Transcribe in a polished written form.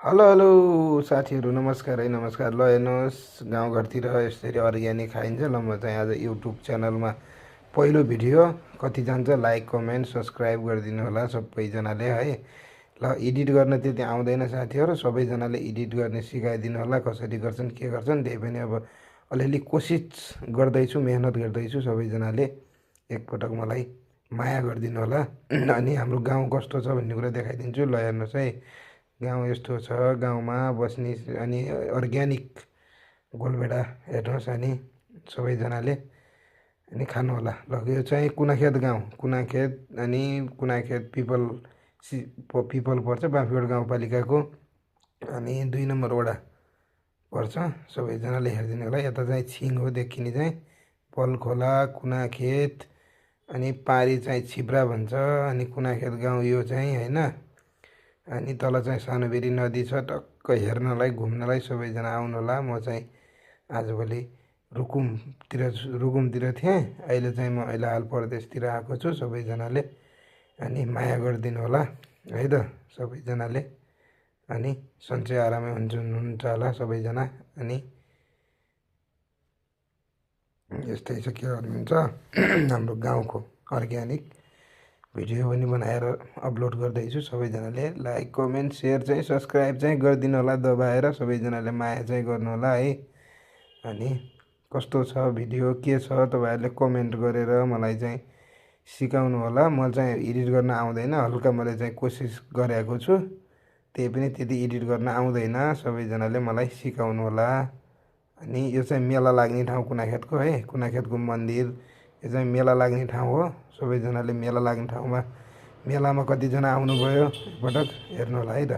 Hello hello साथीहरू नमस्कार है नमस्कार। ल हेर्नुहोस् गाउँघरतिर यसरी अर्ग्यानिक खाइन्छ। ल म चाहिँ आज युट्युब च्यानलमा पहिलो भिडियो कति जान्छ लाइक कमेन्ट सब्सक्राइब गरिदिनु होला सबैजनाले है। ल एडिट गर्न त्यति आउँदैन साथीहरू, सबैजनाले एडिट गर्ने सिकाइदिनु होला, कसरी गर्छन् के गर्छन् त्यही पनि अब अलिअलि कोसिस गर्दैछु, मेहनत गर्दैछु। सबैजनाले एकपटक मलाई माया गरिदिनु होला। अनि हाम्रो गाउँ कस्तो छ भन्ने कुरा देखाइदिन्छु। ल हेर्नुहोस् है, गाउँ यस्तो छ। गाउँमा बस्ने अनि अर्ग्यानिक गोलभेडा हेर्नुहोस् अनि सबैजनाले अनि खानु होला। ल यो चाहिँ कुनाखेत गाउँ, कुनाखेत अनि कुनाखेत पिपल पर्छ बाँफीगढ गाउँपालिकाको अनि 2 नम्बर वडा पर्छ। सबैजनाले हेरिदिनु होला। यता चाहिँ छिङ हो देखिने चाहिँ पलखोला कुनाखेत अनि पारी चाहिँ छिप्रा भन्छ अनि कुनाखेत गाउँ यो चाहिँ होइन। अनि तल चाहिँ सानोबेरी नदी छ टक्क हेर्नलाई घुम्नलाई सबैजना आउनु होला। म चाहिँ आजभोलि रुकुमतिर थिएँ, अहिले चाहिँ म अहिले परदेशतिर आएको छु। सबैजनाले अनि माया गरिदिनु होला है त सबैजनाले। अनि सन्चै आरामै हुनुहुन्छ होला सबैजना। अनि यस्तै छ, के गर्नुहुन्छ हाम्रो गाउँको अर्ग्यानिक भिडियो पनि बनाएर अपलोड गर्दैछु। सबैजनाले लाइक कमेन्ट सेयर चाहिँ सब्सक्राइब चाहिँ गरिदिनु होला दबाएर। सबैजनाले माया चाहिँ गर्नु होला है। अनि कस्तो छ भिडियो के छ तपाईँहरूले कमेन्ट गरेर मलाई चाहिँ सिकाउनु होला। म चाहिँ एडिट गर्न आउँदैन, हल्का मैले चाहिँ कोसिस गरेको छु, त्यही पनि त्यति एडिट गर्न आउँदैन। सबैजनाले मलाई सिकाउनु होला। अनि यो चाहिँ मेला लाग्ने ठाउँ कुनाखेतको है, कुनाखेतको मन्दिर यो चाहिँ मेला लाग्ने ठाउँ हो। सबैजनाले मेला लाग्ने ठाउँमा मेलामा कतिजना आउनुभयो एकपटक हेर्नु होला है त।